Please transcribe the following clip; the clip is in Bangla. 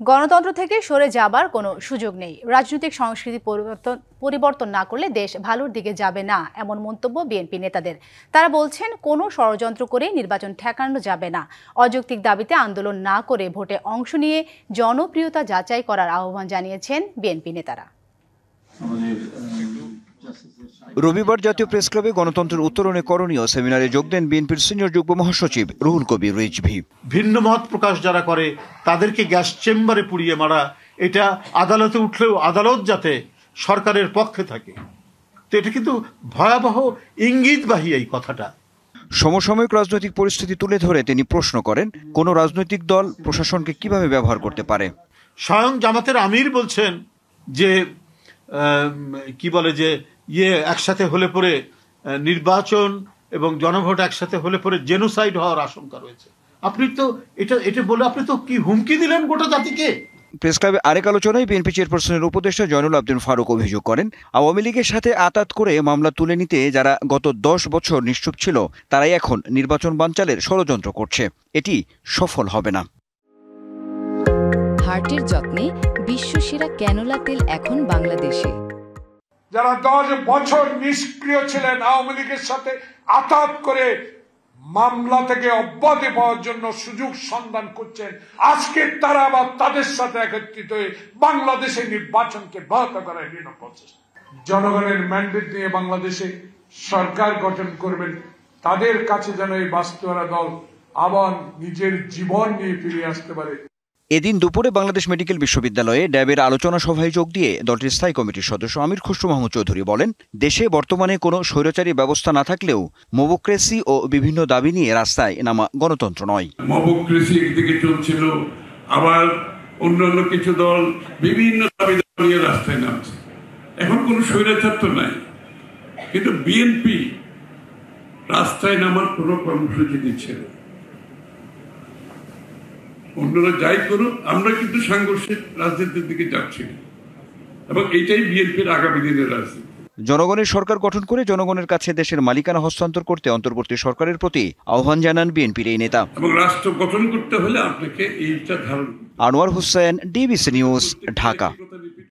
গণতন্ত্র থেকে সরে যাবার কোনো সুযোগ নেই। রাজনৈতিক সংস্কৃতি পরিবর্তন না করলে দেশ ভালোর দিকে যাবে না, এমন মন্তব্য বিএনপি নেতাদের। তারা বলছেন, কোনো ষড়যন্ত্র করে নির্বাচন ঠেকানো যাবে না। অযৌক্তিক দাবিতে আন্দোলন না করে ভোটে অংশ নিয়ে জনপ্রিয়তা যাচাই করার আহ্বান জানিয়েছেন বিএনপি নেতারা। রবিবার জাতীয় প্রেস ক্লাবে গণতন্ত্রের উত্তরণে করণীয় সেমিনারে যোগ দেন বিএনপির সিনিয়র যুগ্ম মহাসচিব রুহুল কবির রিজভী। ভিন্ন মত প্রকাশ যারা করে তাদেরকে গ্যাস চেম্বারে পুড়িয়ে মারা, এটা আদালতে উঠলেও আদালত যাতে সরকারের পক্ষে থাকে, তো এটা কিন্তু ভয়াবহ ইঙ্গিতবাহী এই কথাটা। সমসাময়িক রাজনৈতিক পরিস্থিতি তুলে ধরে তিনি প্রশ্ন করেন, কোন রাজনৈতিক দল প্রশাসনকে কিভাবে ব্যবহার করতে পারে। স্বয়ং জামাতের আমির বলছেন যে কি বলে যে একসাথে হলে পরে নির্বাচন এবং জনভোট একসাথে হলে পরে জেনোসাইড হওয়ার আশঙ্কা রয়েছে। আপনি তো এটা বলে আপনি তো কি হুমকি দিলেন গোটা জাতিকে। প্রেস ক্লাবে আরেক আলোচনায় বিএনপি চেয়ারপারসনের উপদেষ্টা জয়নুল আবদিন ফারুক অভিযোগ করেন, আওয়ামী লীগের সাথে আঁতাত করে মামলা তুলে নিতে যারা গত 10 বছর নিশ্চুপ ছিল, তারাই এখন নির্বাচন বানচালের ষড়যন্ত্র করছে। এটি সফল হবে না। হার্টের যত্নে বিশ্বসেরা ক্যানোলা তেল এখন বাংলাদেশে। যারা 10 বছর নিষ্ক্রিয় ছিলেন, আওয়ামী লীগের সাথে আঁতাত করে মামলা থেকে অব্যাহতি পাওয়ার জন্য সুযোগ সন্ধান করছেন, আজকে তারা আবার তাদের সাথে একত্রিত হয়ে বাংলাদেশে নির্বাচনকে ব্যাহত করার জন্য প্রচেষ্টা। জনগণের ম্যান্ডেট নিয়ে বাংলাদেশে সরকার গঠন করবেন, তাদের কাছে যেন এই বাস্তবতা দল আবার নিজের জীবন নিয়ে ফিরে আসতে পারে। এদিন দুপুরে বাংলাদেশ মেডিকেল বিশ্ববিদ্যালয়ে ড্যাবের আলোচনা সভায় যোগ দিয়ে দলটির স্থায়ী কমিটির সদস্য আমির খসরু মাহমুদ চৌধুরী বলেন, দেশে বর্তমানে কোনো স্বৈরাচারী ব্যবস্থা না থাকলেও মোবোক্রেসি ও বিভিন্ন দাবি নিয়ে রাস্তায় নামা গণতন্ত্র নয়। মোবোক্রেসি একদিকে চলছিল, আবার অন্যান্য কিছু দল বিভিন্ন দাবি নিয়ে রাস্তায় নামছে। এখন কোনো স্বৈরাচার তো নাই, কিন্তু বিএনপি রাস্তায় নামার কোনো কর্মসূচি দিচ্ছে না। অন্যরা যাই করুক, আমরা কিন্তু সাংঘর্ষিক রাজনীতির দিকে যাচ্ছি না, এবং এইটাই বিএনপির আগামী দিনের রাজনীতি। জনগণের সরকার গঠন করে জনগণের কাছে দেশের মালিকানা হস্তান্তর করতে অন্তর্বর্তী সরকারের প্রতি আহ্বান জানান বিএনপির এই নেতা। এবং রাষ্ট্র গঠন করতে হলে আপনাকে এইটা ধারণ। Anwar Hossain, DBC news, Dhaka.